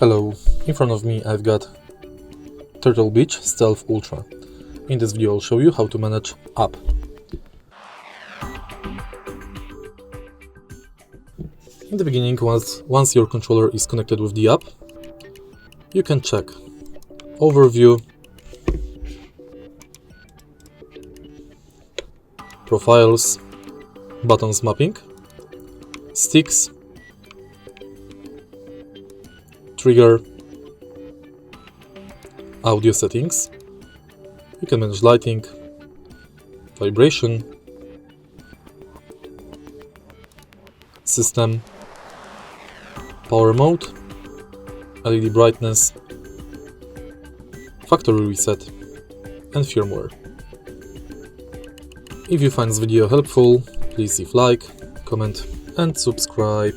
Hello, in front of me I've got Turtle Beach Stealth Ultra. In this video I'll show you how to manage app. In the beginning, once your controller is connected with the app, you can check Overview, Profiles, Buttons Mapping, Sticks, Trigger, Audio Settings. You can manage lighting, vibration, system, power mode, LED brightness, factory reset, and firmware. If you find this video helpful, please leave like, comment and subscribe.